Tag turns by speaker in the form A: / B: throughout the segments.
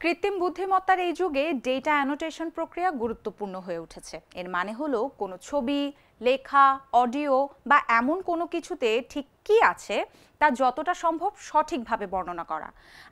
A: কৃত্রিম বুদ্ধিমত্তার এই যুগে ডেটা অ্যানোটেশন প্রক্রিয়া গুরুত্বপূর্ণ হয়ে উঠেছে। এর মানে হলো কোনো ছবি, লেখা, অডিও বা এমন কোনো কিছুতে ঠিক কি আছে তা যতটা সম্ভব সঠিকভাবে বর্ণনা করা।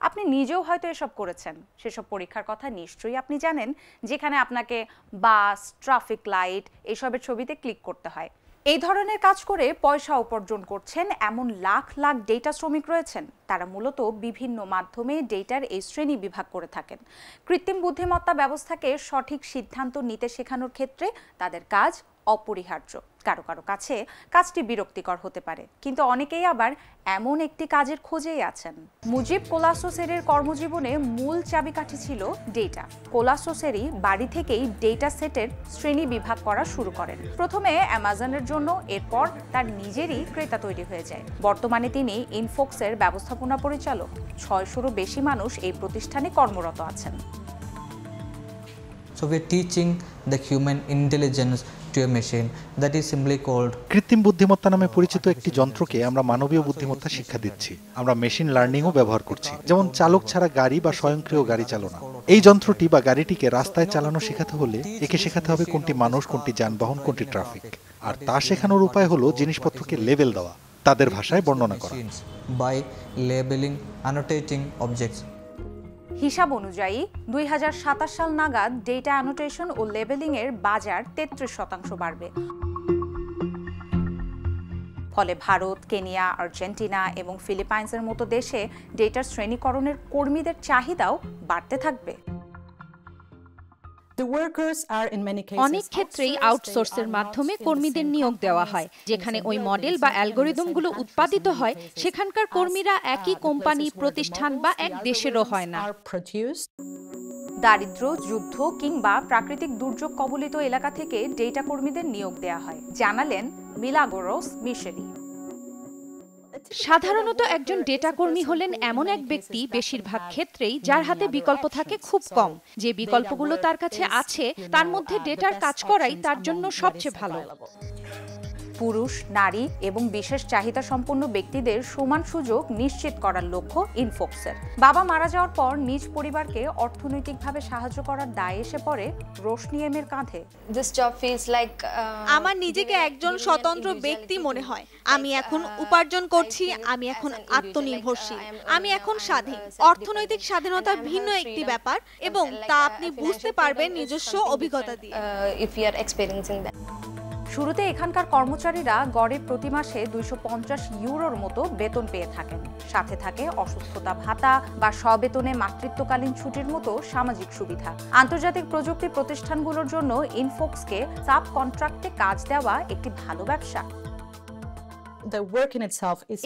A: আপনি নিজেও হয়তো এসব করেছেন। সেসব পরীক্ষার কথা নিশ্চয়ই আপনি জানেন, যেখানে আপনাকে বাস, ট্রাফিক লাইট এসবের ছবিতে ক্লিক করতে হয়। এই ধরনের কাজ করে পয়সা উপার্জন করছেন এমন লাখ লাখ ডেটা শ্রমিক রয়েছেন। তারা মূলত বিভিন্ন মাধ্যমে ডেটার এই শ্রেণী বিভাগ করে থাকেন। কৃত্রিম বুদ্ধিমত্তা ব্যবস্থাকে সঠিক সিদ্ধান্ত নিতে শেখানোর ক্ষেত্রে তাদের কাজ অপরিহার্য। কারো কারো কাছে কাজটি বিরক্তিকর হতে পারে, কিন্তু অনেকেই আবার এমন একটি কাজের খোঁজেই আছেন। মুজিব কোলাসোসেরের কর্মজীবনে মূল চাবিকাঠি ছিল ডেটা। কোলাসোসেরি বাড়ি থেকেই ডেটা সেটের শ্রেণী বিভাগ করা শুরু করেন। প্রথমে অ্যামাজনের জন্য, এরপর তার নিজেরই ক্রেতা তৈরি হয়ে যায়। বর্তমানে তিনি ইনফোক্সের ব্যবস্থাপনা পরিচালক। 600-রও বেশি মানুষ এই প্রতিষ্ঠানে কর্মরত আছেন।
B: So we're teaching the human intelligence to a machine that is simply called
C: কৃত্রিম বুদ্ধিমত্তা নামে পরিচিত একটি যন্ত্রকে আমরা মানবীয় বুদ্ধিমত্তা শিক্ষা দিচ্ছি। আমরা মেশিন লার্নিংও ব্যবহার করছি, যেমন চালক ছাড়া গাড়ি বা স্বয়ংক্রিয় গাড়ি চালনা। এই যন্ত্রটি বা গাড়িটিকে রাস্তায় চালানো শেখাতে হলে একে শেখাতে হবে কোনটি মানুষ, কোনটি যানবাহন, কোনটি ট্রাফিক। আর তা শেখানোর উপায় হলো জিনিসপত্রকে লেবেল দেওয়া, তাদের ভাষায় বর্ণনা করা।
B: by labeling, annotating objects.
A: হিসাব অনুযায়ী 2027 সাল নাগাদ ডেটা অ্যানোটেশন ও লেবেলিং এর বাজার 33% বাড়বে। ফলে ভারত, কেনিয়া, আর্জেন্টিনা এবং ফিলিপাইন্সের মতো দেশে ডেটার শ্রেণীকরণের কর্মীদের চাহিদাও বাড়তে থাকবে।
D: অনেক ক্ষেত্রেই আউটসোর্সের মাধ্যমে কর্মীদের নিয়োগ দেওয়া হয়। যেখানে ওই মডেল বা অ্যালগরিদমগুলো উৎপাদিত হয়, সেখানকার কর্মীরা একই কোম্পানি, প্রতিষ্ঠান বা এক দেশেরও হয় না।
A: দারিদ্র্য, যুদ্ধ কিংবা প্রাকৃতিক দুর্যোগ কবলিত এলাকা থেকে ডেটা কর্মীদের নিয়োগ দেওয়া হয়, জানালেন মিলাগোরস মিশেলি।
D: সাধারণত একজন ডেটা কর্মী হলেন এমন এক ব্যক্তি, বেশিরভাগ ক্ষেত্রেই যার হাতে বিকল্প থাকে খুব কম। যে বিকল্পগুলো তার কাছে আছে, তার মধ্যে ডেটার কাজ করাই তার জন্য সবচেয়ে ভালো।
A: পুরুষ, নারী এবং বিশেষ চাহিদা সম্পন্ন ব্যক্তিদের সমান সুযোগ নিশ্চিত করার লক্ষ্য ইনফোক্সের। বাবা মারা যাওয়ার পর নিজ পরিবারকে অর্থনৈতিকভাবে সাহায্য করার দায় এসে পড়ে রোশনি এমের কাঁধে।
E: আমার নিজেকে একজন স্বতন্ত্র ব্যক্তি মনে হয়। আমি এখন উপার্জন করছি, আমি এখন আত্মনির্ভরশীল, আমি এখন স্বাধীন। অর্থনৈতিক স্বাধীনতা ভিন্ন একটি ব্যাপার এবং তা আপনি বুঝতে পারবেন নিজস্ব অভিজ্ঞতা দিয়ে।
A: শুরুতে এখানকার কর্মচারীরা গড়ে প্রতি মাসে 250 ইউরোর মতো বেতন পেয়ে থাকেন। সাথে থাকে অসুস্থতা ভাতা বা সবেতনে মাতৃত্বকালীন ছুটির মতো সামাজিক সুবিধা। আন্তর্জাতিক প্রযুক্তি প্রতিষ্ঠানগুলোর জন্য ইনফোক্সকে সাব কন্ট্রাক্টে কাজ দেওয়া একটি ভালো ব্যবসা।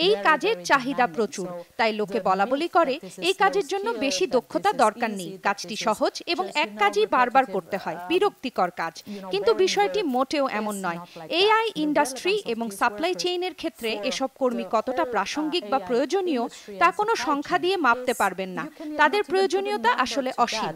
D: এই কাজের চাহিদা প্রচুর, তাই লোকে বলাবলি করে এই কাজের জন্য বেশি দক্ষতা দরকার নেই। কাজটি সহজ এবং এক কাজই বারবার করতে হয়, বিরক্তিকর কাজ। কিন্তু বিষয়টি মোটেও এমন নয়। এআই ইন্ডাস্ট্রি এবং সাপ্লাই চেইনের ক্ষেত্রে এসব কর্মী কতটা প্রাসঙ্গিক বা প্রয়োজনীয় তা কোনো সংখ্যা দিয়ে মাপতে পারবেন না। তাদের প্রয়োজনীয়তা আসলে অসীম।